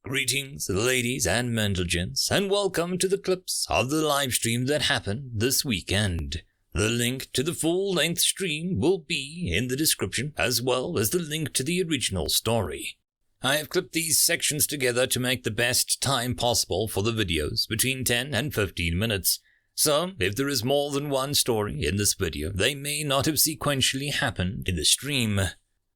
Greetings, ladies and gents, and welcome to the clips of the live stream that happened this weekend. The link to the full-length stream will be in the description, as well as the link to the original story. I have clipped these sections together to make the best time possible for the videos, between 10 and 15 minutes. So, if there is more than one story in this video, they may not have sequentially happened in the stream.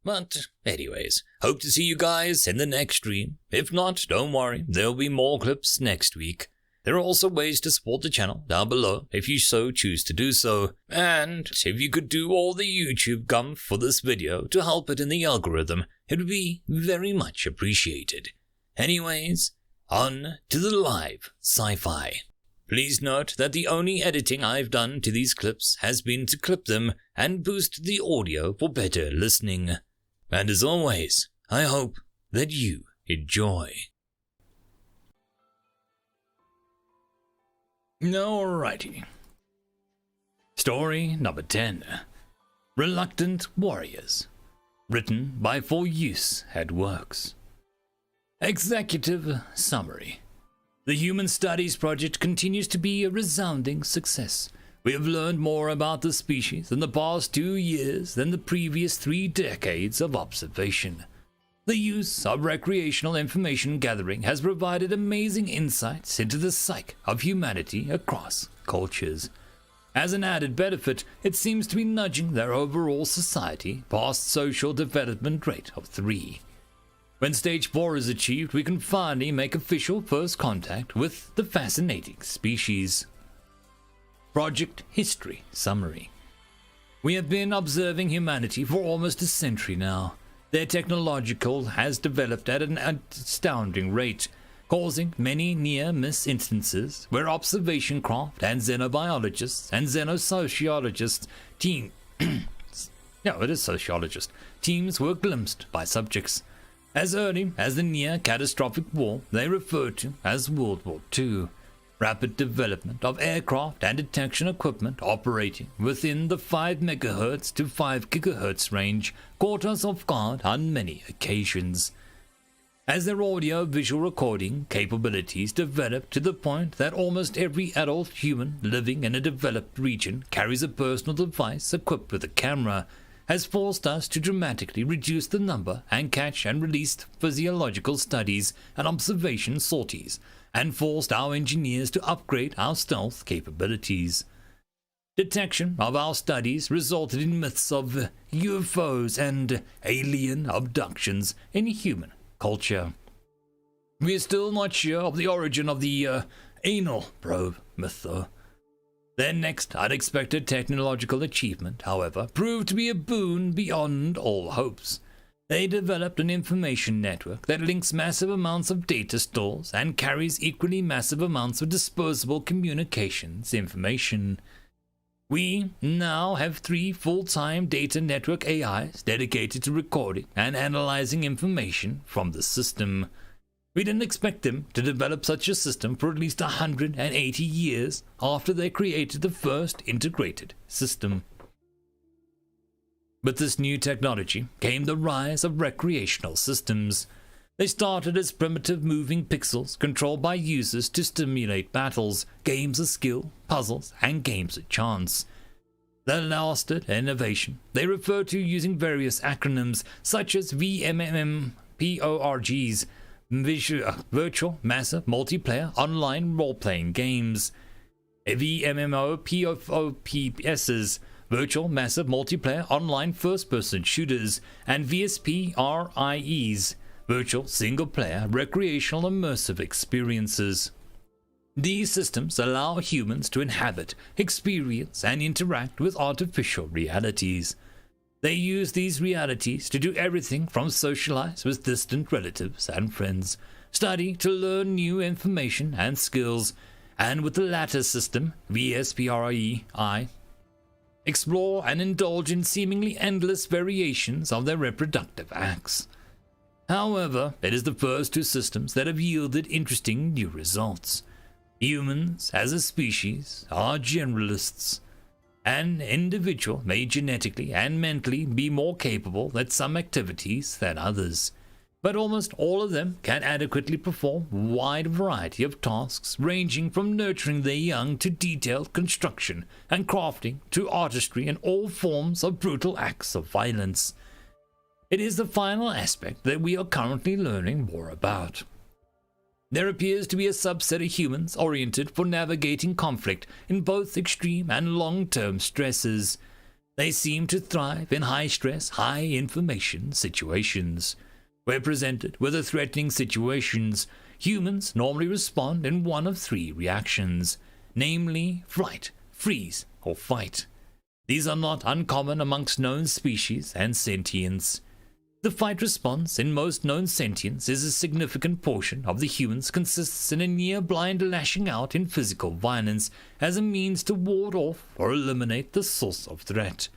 But, anyways, hope to see you guys in the next stream. If not, don't worry, there'll be more clips next week. There are also ways to support the channel down below if you so choose to do so. And if you could do all the YouTube gumph for this video to help it in the algorithm, it would be very much appreciated. Anyways, on to the live sci-fi. Please note that the only editing I've done to these clips has been to clip them and boost the audio for better listening. And as always, I hope that you enjoy. Alrighty. Story number 10. Reluctant Warriors. Written by For Use at Works. Executive Summary. The Human Studies Project continues to be a resounding success. We have learned more about the species in the past 2 years than the previous 3 decades of observation. The use of recreational information gathering has provided amazing insights into the psyche of humanity across cultures. As an added benefit, it seems to be nudging their overall society past social development rate of 3. When Stage 4 is achieved, we can finally make official first contact with the fascinating species. Project History Summary. We have been observing humanity for almost a century now. Their technological has developed at an astounding rate, causing many near-miss instances where observation craft and xenobiologists and xenosociologists teams were glimpsed by subjects. As early as the near-catastrophic war they referred to as World War II. Rapid development of aircraft and detection equipment operating within the 5 MHz to 5 GHz range caught us off guard on many occasions. As their audio-visual recording capabilities developed to the point that almost every adult human living in a developed region carries a personal device equipped with a camera, has forced us to dramatically reduce the number and catch and release physiological studies and observation sorties, and forced our engineers to upgrade our stealth capabilities. Detection of our studies resulted in myths of UFOs and alien abductions in human culture. We are still not sure of the origin of the anal probe myth, though. Their next unexpected technological achievement, however, proved to be a boon beyond all hopes. They developed an information network that links massive amounts of data stores and carries equally massive amounts of disposable communications information. We now have 3 full-time data network AIs dedicated to recording and analyzing information from the system. We didn't expect them to develop such a system for at least 180 years after they created the first integrated system. With this new technology came the rise of recreational systems. They started as primitive moving pixels controlled by users to stimulate battles, games of skill, puzzles, and games of chance. Their lasted innovation they refer to using various acronyms such as VMMPORGs, Virtual Massive Multiplayer Online Role-Playing Games, VMMOPOPSs, Virtual Massive Multiplayer Online First-Person Shooters, and VSPRIEs, Virtual Single-Player Recreational Immersive Experiences. These systems allow humans to inhabit, experience, and interact with artificial realities. They use these realities to do everything from socialize with distant relatives and friends, study to learn new information and skills, and with the latter system, VSPRIEI, explore and indulge in seemingly endless variations of their reproductive acts. However, it is the first 2 systems that have yielded interesting new results. Humans, as a species, are generalists. An individual may genetically and mentally be more capable at some activities than others. but almost all of them can adequately perform a wide variety of tasks, ranging from nurturing their young to detailed construction and crafting to artistry and all forms of brutal acts of violence. It is the final aspect that we are currently learning more about. There appears to be a subset of humans oriented for navigating conflict in both extreme and long-term stresses. They seem to thrive in high-stress, high-information situations. Where presented with a threatening situations, humans normally respond in one of three reactions, namely flight, freeze, or fight. These are not uncommon amongst known species and sentients. The fight response in most known sentients is a significant portion of the humans consists in a near-blind lashing out in physical violence as a means to ward off or eliminate the source of threat.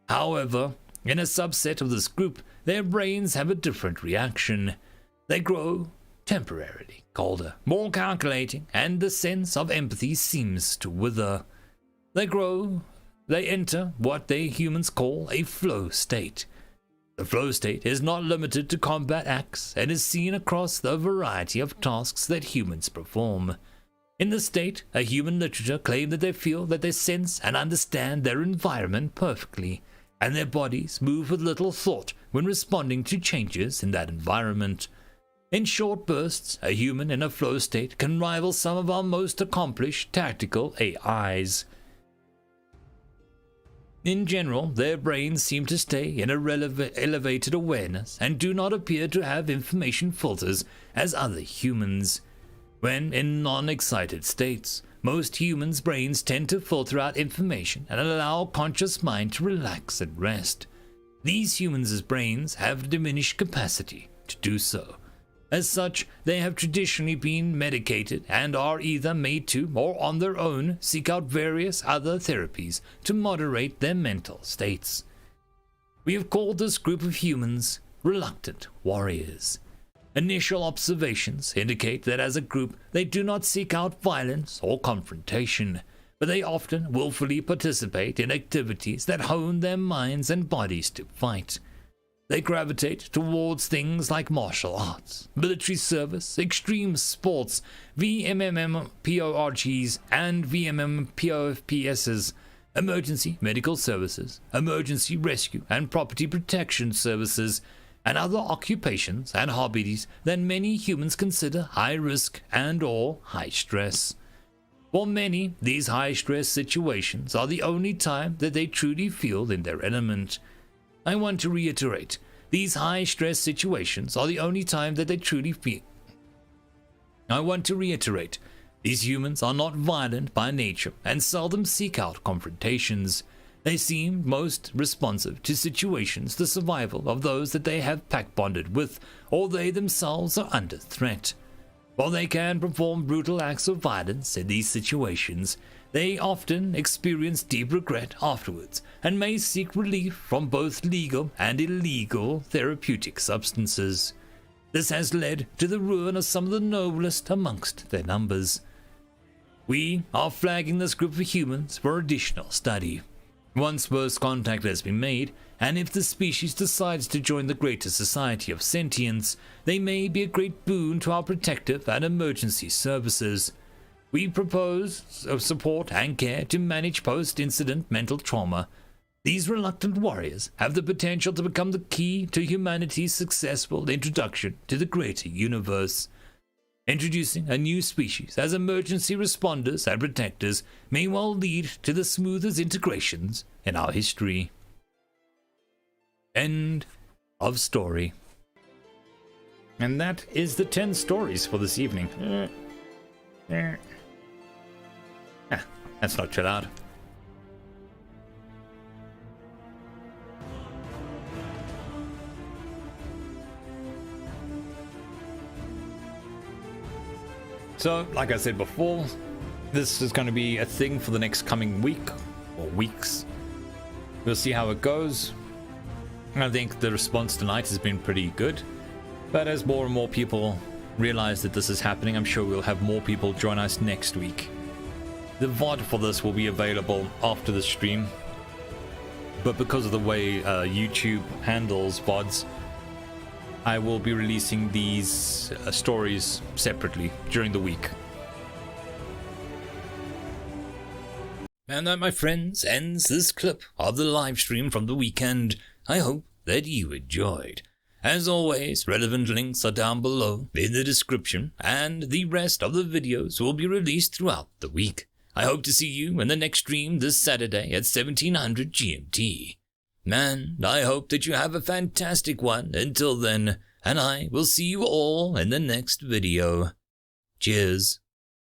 However, in a subset of this group, their brains have a different reaction. They grow temporarily colder, more calculating, and the sense of empathy seems to wither. They enter what they humans call a flow state. The flow state is not limited to combat acts and is seen across the variety of tasks that humans perform. In this state, a human literature claims that they feel that they sense and understand their environment perfectly, and their bodies move with little thought when responding to changes in that environment. In short bursts, a human in a flow state can rival some of our most accomplished tactical AIs. In general, their brains seem to stay in a elevated awareness and do not appear to have information filters as other humans. When in non-excited states, most humans' brains tend to filter out information and allow conscious mind to relax and rest. These humans' brains have diminished capacity to do so. As such, they have traditionally been medicated and are either made to, or on their own, seek out various other therapies to moderate their mental states. We have called this group of humans reluctant warriors. Initial observations indicate that as a group they do not seek out violence or confrontation, but they often willfully participate in activities that hone their minds and bodies to fight. They gravitate towards things like martial arts, military service, extreme sports, VMMPORGs and VMMPOFPSs, emergency medical services, emergency rescue and property protection services, and other occupations and hobbies that many humans consider high risk and or high stress. For many, these high stress situations are the only time that they truly feel in their element. I want to reiterate, these high stress situations are the only time that they truly feel. These humans are not violent by nature and seldom seek out confrontations. They seem most responsive to situations, the survival of those that they have pack bonded with, or they themselves are under threat. While they can perform brutal acts of violence in these situations, they often experience deep regret afterwards and may seek relief from both legal and illegal therapeutic substances. This has led to the ruin of some of the noblest amongst their numbers. We are flagging this group of humans for additional study. Once first contact has been made, and if the species decides to join the greater society of sentients, they may be a great boon to our protective and emergency services. We propose support and care to manage post-incident mental trauma. These reluctant warriors have the potential to become the key to humanity's successful introduction to the greater universe. Introducing a new species as emergency responders and protectors may well lead to the smoothest integrations in our history. End of story. And that is the 10 stories for this evening. That's not too loud. So, like I said before, this is going to be a thing for the next coming week, or weeks. We'll see how it goes. I think the response tonight has been pretty good, but as more and more people realize that this is happening, I'm sure we'll have more people join us next week. The VOD for this will be available after the stream, but because of the way YouTube handles VODs, I will be releasing these stories separately during the week. And that, my friends, ends this clip of the live stream from the weekend. I hope that you enjoyed. As always, relevant links are down below in the description, and the rest of the videos will be released throughout the week. I hope to see you in the next stream this Saturday at 1700 GMT. And I hope that you have a fantastic one until then, and I will see you all in the next video. Cheers.